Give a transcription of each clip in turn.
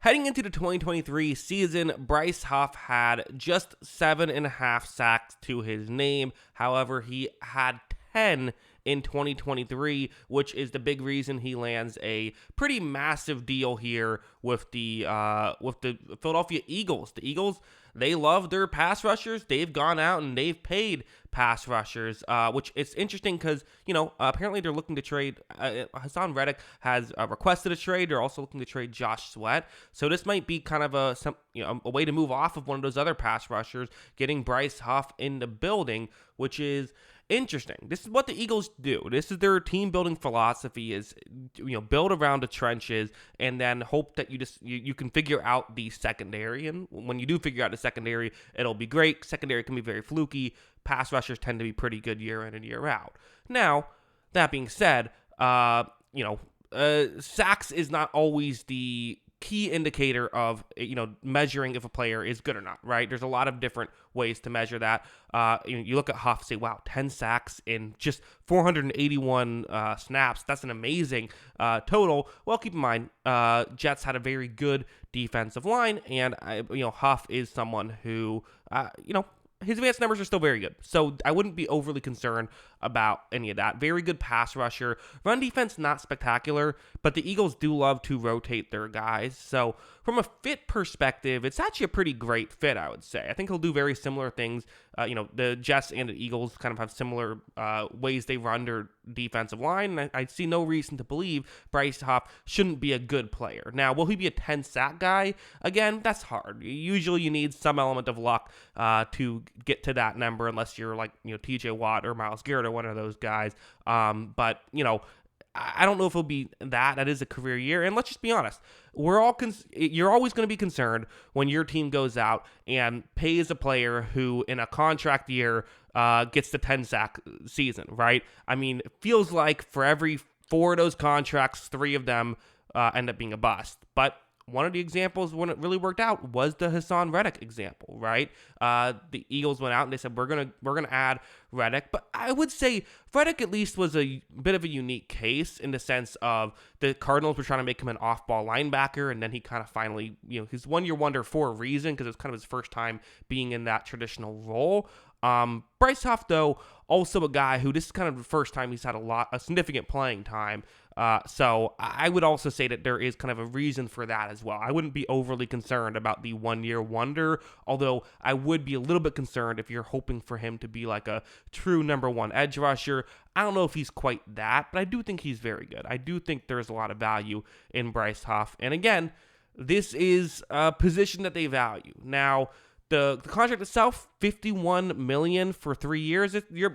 Heading into the 2023 season, Bryce Huff had just 7.5 sacks to his name. However, he had 10 in 2023, which is the big reason he lands a pretty massive deal here with the Philadelphia Eagles. The Eagles, they love their pass rushers. They've gone out and they've paid pass rushers, which it's interesting because, apparently they're looking to trade. Hassan Reddick has requested a trade. They're also looking to trade Josh Sweat. So this might be kind of a way to move off of one of those other pass rushers, getting Bryce Huff in the building, which is interesting. This is what the Eagles do. This is their team building philosophy: is build around the trenches and then hope that you can figure out the secondary. And when you do figure out the secondary, it'll be great. Secondary can be very fluky. Pass rushers tend to be pretty good year in and year out. Now, that being said, sacks is not always the key indicator of measuring if a player is good or not, right? There's a lot of different ways to measure that. You look at Huff, say, wow, 10 sacks in just 481 snaps. That's an amazing total. Well, keep in mind, Jets had a very good defensive line, and Huff is someone who his advanced numbers are still very good. So I wouldn't be overly concerned about any of that. Very good pass rusher. Run defense, not spectacular, but the Eagles do love to rotate their guys. So from a fit perspective, it's actually a pretty great fit, I would say. I think he'll do very similar things. The Jets and the Eagles kind of have similar ways they run their defensive line, and I see no reason to believe Bryce Huff shouldn't be a good player. Now, will he be a 10-sack guy? Again, that's hard. Usually you need some element of luck to get to that number, unless you're like TJ Watt or Myles Garrett or one of those guys. But I don't know if it'll be that. That is a career year. And let's just be honest. You're always going to be concerned when your team goes out and pays a player who in a contract year gets the 10-sack season, right? I mean, it feels like for every 4 of those contracts, 3 of them end up being a bust. But one of the examples when it really worked out was the Hassan Reddick example, right? The Eagles went out and they said, we're gonna add Reddick. But I would say Reddick at least was a bit of a unique case in the sense of the Cardinals were trying to make him an off-ball linebacker, and then he kind of finally, he's one-year wonder for a reason because it was kind of his first time being in that traditional role. Bryce Huff, though, also a guy who this is kind of the first time he's had a significant playing time. So I would also say that there is kind of a reason for that as well. I wouldn't be overly concerned about the one-year wonder, although I would be a little bit concerned if you're hoping for him to be like a true number 1 edge rusher. I don't know if he's quite that, but I do think he's very good. I do think there's a lot of value in Bryce Huff. And again, this is a position that they value. Now, the contract itself, $51 million for 3 years. You're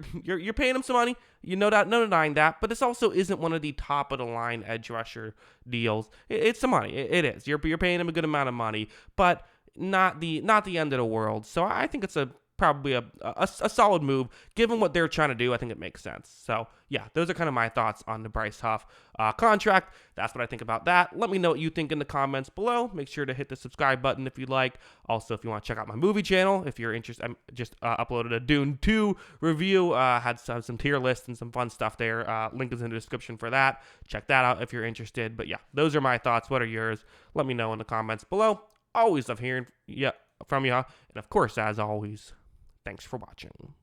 paying him some money. No denying that. But this also isn't one of the top of the line edge rusher deals. It's some money. It is. You're paying him a good amount of money, but not the end of the world. So I think it's probably a solid move given what they're trying to do. I think it makes sense. So yeah, those are kind of my thoughts on the Bryce Huff contract. That's what I think about that. Let me know what you think in the comments below. Make sure to hit the subscribe button if you'd like. Also, if you want to check out my movie channel, if you're interested, I just uploaded a Dune 2 review. Had some tier lists and some fun stuff there. Link is in the description for that. Check that out if you're interested. But yeah, those are my thoughts. What are yours? Let me know in the comments below. Always love hearing from you. And of course, as always, thanks for watching.